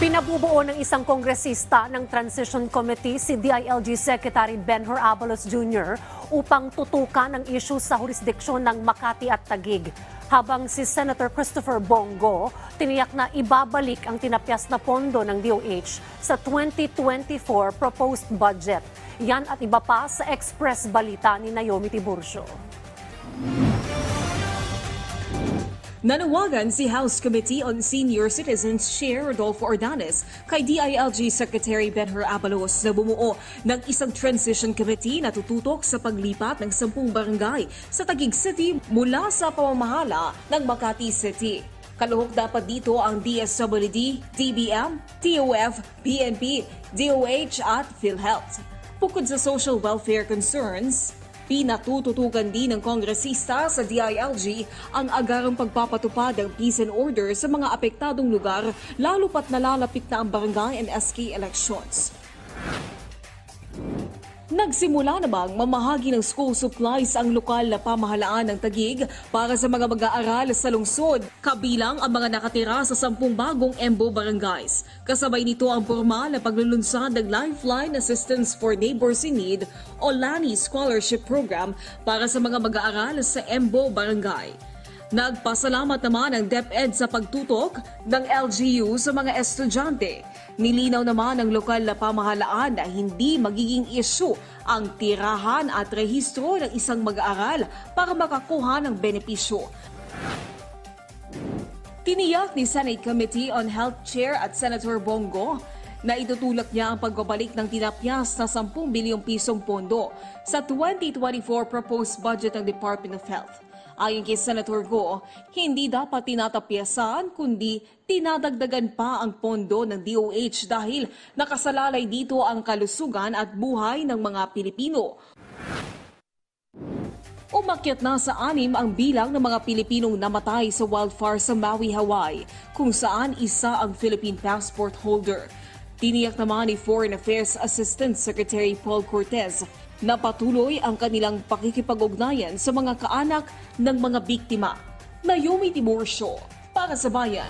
Pinabubuo ng isang kongresista ng Transition Committee si DILG Secretary Benhur Abalos Jr. upang tutukan ang issue sa jurisdiksyon ng Makati at Taguig. Habang si Senator Christopher Bongo tiniyak na ibabalik ang tinapyas na pondo ng DOH sa 2024 proposed budget. Yan at iba pa sa Express Balita ni Naomi Tiburcio. Nanawagan si House Committee on Senior Citizens Chair Rodolfo Ordanes kay DILG Secretary Benhur Abalos na bumuo ng isang transition committee na tututok sa paglipat ng 10 barangay sa Taguig City mula sa pamamahala ng Makati City. Kaluhok dapat dito ang DSWD, DBM, TOF, PNP, DOH at PhilHealth. Bukod sa social welfare concerns, pinatututukan din ng kongresista sa DILG ang agarang pagpapatupad ng peace and order sa mga apektadong lugar lalo pat nalalapit na ang barangay and SK elections. Nagsimula namang mamahagi ng school supplies ang lokal na pamahalaan ng Taguig para sa mga mag-aaral sa lungsod, kabilang ang mga nakatira sa 10 bagong EMBO barangays. Kasabay nito ang formal na paglulunsad ng Lifeline Assistance for Neighbors in Need o LANI Scholarship Program para sa mga mag-aaral sa EMBO barangay. Nagpasalamat naman ang DepEd sa pagtutok ng LGU sa mga estudyante. Nilinaw naman ng lokal na pamahalaan na hindi magiging issue ang tirahan at rehistro ng isang mag-aaral para makakuha ng benepisyo. Tiniyak ni Senate Committee on Health Chair at Senator Bongo na itutulak niya ang pagbabalik ng tinapyas na 10 bilyong pisong pondo sa 2024 proposed budget ng Department of Health. Ayon kay Senator Go, hindi dapat tinatapyasan kundi tinadagdagan pa ang pondo ng DOH dahil nakasalalay dito ang kalusugan at buhay ng mga Pilipino. Umakyat na sa 6 ang bilang ng mga Pilipinong namatay sa wildfire sa Maui, Hawaii, kung saan isa ang Philippine passport holder. Tiniyak naman ni Foreign Affairs Assistant Secretary Paul Cortez na patuloy ang kanilang pakikipag-ugnayan sa mga kaanak ng mga biktima. Naomi Tiburcio, para sa Bayan.